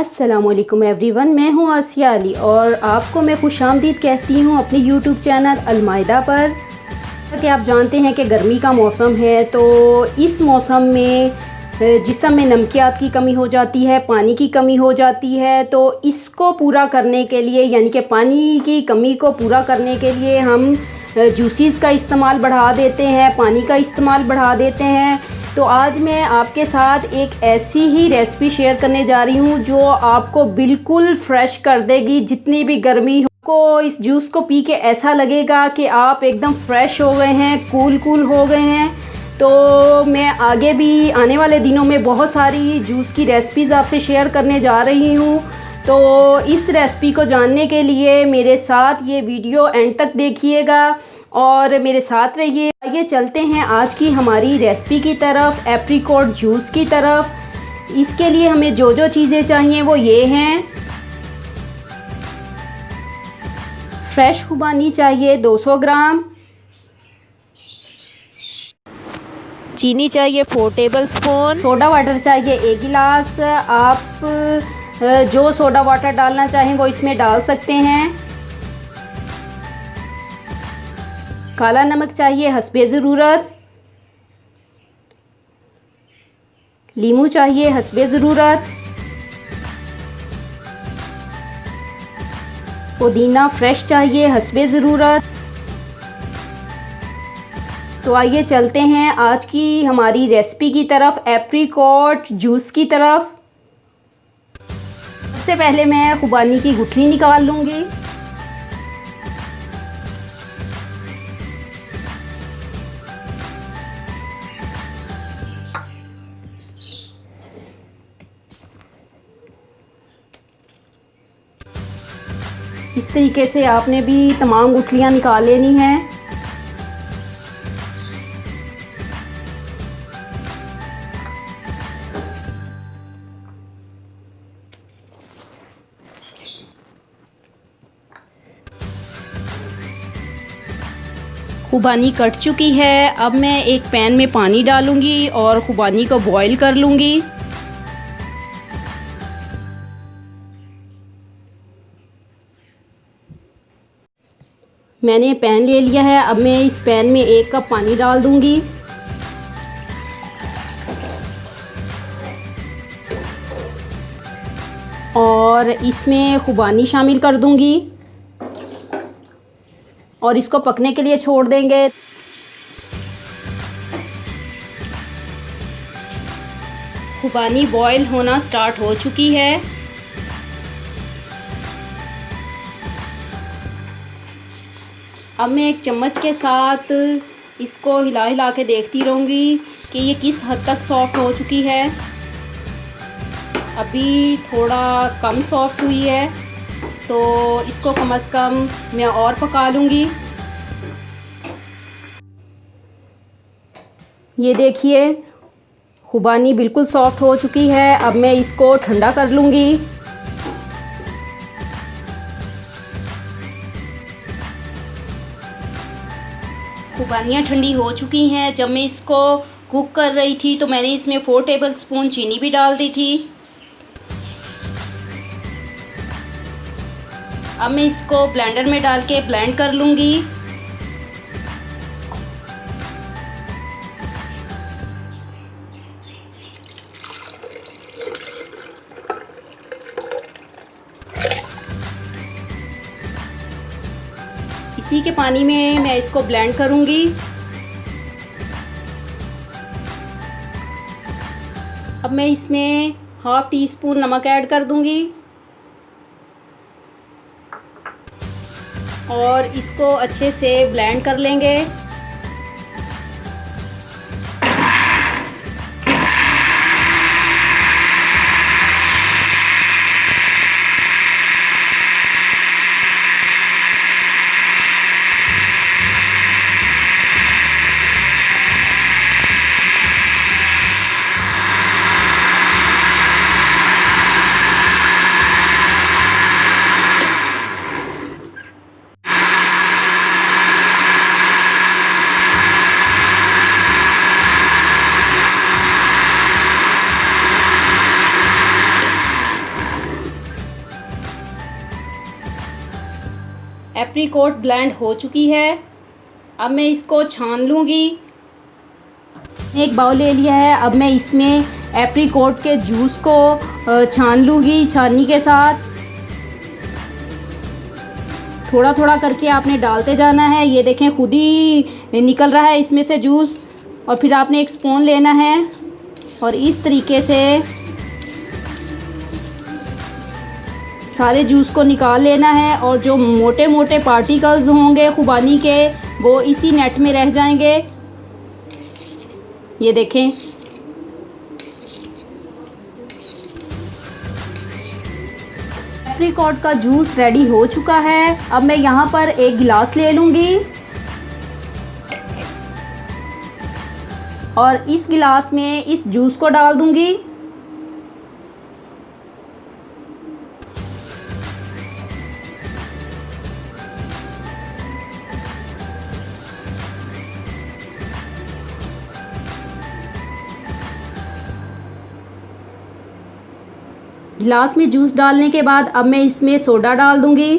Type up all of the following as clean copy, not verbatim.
अस्सलामुअलैकुम एवरीवन, मैं हूं आसिया अली और आपको मैं खुशामदीद कहती हूं अपने यूट्यूब चैनल अलमायदा पर। कि आप जानते हैं कि गर्मी का मौसम है, तो इस मौसम में जिस्म में नमकियात की कमी हो जाती है, पानी की कमी हो जाती है। तो इसको पूरा करने के लिए, यानी कि पानी की कमी को पूरा करने के लिए हम जूसेस का इस्तेमाल बढ़ा देते हैं, पानी का इस्तेमाल बढ़ा देते हैं। तो आज मैं आपके साथ एक ऐसी ही रेसिपी शेयर करने जा रही हूँ जो आपको बिल्कुल फ्रेश कर देगी। जितनी भी गर्मी को इस जूस को पी के ऐसा लगेगा कि आप एकदम फ्रेश हो गए हैं, कूल हो गए हैं। तो मैं आगे भी आने वाले दिनों में बहुत सारी जूस की रेसिपीज़ आपसे शेयर करने जा रही हूँ। तो इस रेसिपी को जानने के लिए मेरे साथ ये वीडियो एंड तक देखिएगा और मेरे साथ रहिए। आइए चलते हैं आज की हमारी रेसिपी की तरफ, एप्रिकॉट जूस की तरफ। इसके लिए हमें जो जो चीज़ें चाहिए वो ये हैं। फ्रेश खुबानी चाहिए 200 ग्राम, चीनी चाहिए 4 टेबलस्पून, सोडा वाटर चाहिए 1 गिलास। आप जो सोडा वाटर डालना चाहें वो इसमें डाल सकते हैं। काला नमक चाहिए हस्बे ज़रूरत, लीमू चाहिए हस्बे ज़रूरत, पुदीना फ्रेश चाहिए हस्बे ज़रूरत। तो आइए चलते हैं आज की हमारी रेसिपी की तरफ, एप्रिकॉट जूस की तरफ। सबसे पहले मैं खुबानी की गुठली निकाल लूँगी। इस तरीके से आपने भी तमाम गुठलियाँ निकाल लेनी हैं। खुबानी कट चुकी है। अब मैं एक पैन में पानी डालूंगी और खुबानी को बॉईल कर लूँगी। मैंने पैन ले लिया है। अब मैं इस पैन में 1 कप पानी डाल दूंगी और इसमें खुबानी शामिल कर दूंगी और इसको पकने के लिए छोड़ देंगे। खुबानी बॉईल होना स्टार्ट हो चुकी है। अब मैं एक चम्मच के साथ इसको हिला हिला के देखती रहूँगी कि ये किस हद तक सॉफ्ट हो चुकी है। अभी थोड़ा कम सॉफ्ट हुई है, तो इसको कम से कम मैं और पका लूँगी। ये देखिए, खुबानी बिल्कुल सॉफ्ट हो चुकी है। अब मैं इसको ठंडा कर लूँगी। खुबानियाँ ठंडी हो चुकी हैं। जब मैं इसको कुक कर रही थी तो मैंने इसमें 4 टेबलस्पून चीनी भी डाल दी थी। अब मैं इसको ब्लेंडर में डाल के ब्लेंड कर लूँगी। इसी के पानी में मैं इसको ब्लेंड करूँगी। अब मैं इसमें ½ टीस्पून नमक ऐड कर दूँगी और इसको अच्छे से ब्लेंड कर लेंगे। एप्रीकॉट ब्लेंड हो चुकी है। अब मैं इसको छान लूँगी। एक बाउल ले लिया है। अब मैं इसमें एप्रीकॉट के जूस को छान लूँगी छाननी के साथ। थोड़ा थोड़ा करके आपने डालते जाना है। ये देखें खुद ही निकल रहा है इसमें से जूस। और फिर आपने एक स्पून लेना है और इस तरीके से सारे जूस को निकाल लेना है। और जो मोटे मोटे पार्टिकल्स होंगे खुबानी के वो इसी नेट में रह जाएंगे। ये देखें एप्रीकॉट का जूस रेडी हो चुका है। अब मैं यहाँ पर एक गिलास ले लूँगी और इस गिलास में इस जूस को डाल दूँगी। गिलास में जूस डालने के बाद अब मैं इसमें सोडा डाल दूंगी।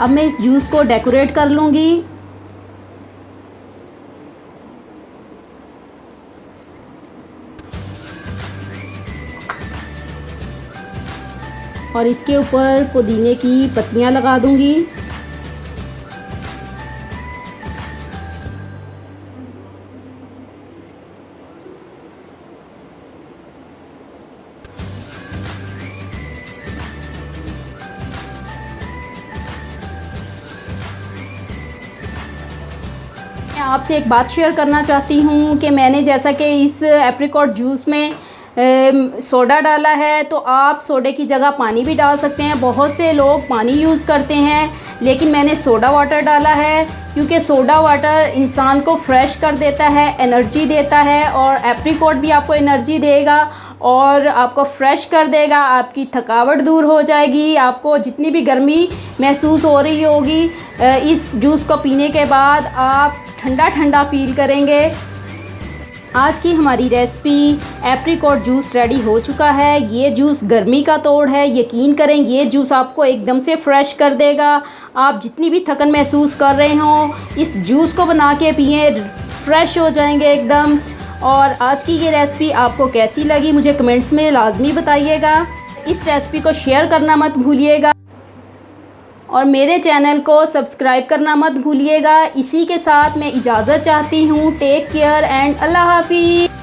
अब मैं इस जूस को डेकोरेट कर लूंगी। और इसके ऊपर पुदीने की पत्तियां लगा दूंगी। मैं आपसे एक बात शेयर करना चाहती हूँ कि मैंने जैसा कि इस एप्रीकॉट जूस में सोडा डाला है, तो आप सोडे की जगह पानी भी डाल सकते हैं। बहुत से लोग पानी यूज़ करते हैं, लेकिन मैंने सोडा वाटर डाला है क्योंकि सोडा वाटर इंसान को फ्रेश कर देता है, एनर्जी देता है। और एप्रीकॉट भी आपको एनर्जी देगा और आपको फ्रेश कर देगा। आपकी थकावट दूर हो जाएगी। आपको जितनी भी गर्मी महसूस हो रही होगी इस जूस को पीने के बाद आप ठंडा ठंडा फील करेंगे। आज की हमारी रेसिपी एप्रीकॉट जूस रेडी हो चुका है। ये जूस गर्मी का तोड़ है। यकीन करें ये जूस आपको एकदम से फ्रेश कर देगा। आप जितनी भी थकन महसूस कर रहे हों इस जूस को बना के पिएं, फ्रेश हो जाएंगे एकदम। और आज की ये रेसिपी आपको कैसी लगी मुझे कमेंट्स में लाजमी बताइएगा। इस रेसिपी को शेयर करना मत भूलिएगा और मेरे चैनल को सब्सक्राइब करना मत भूलिएगा। इसी के साथ मैं इजाज़त चाहती हूँ। टेक केयर एंड अल्लाह हाफिज़।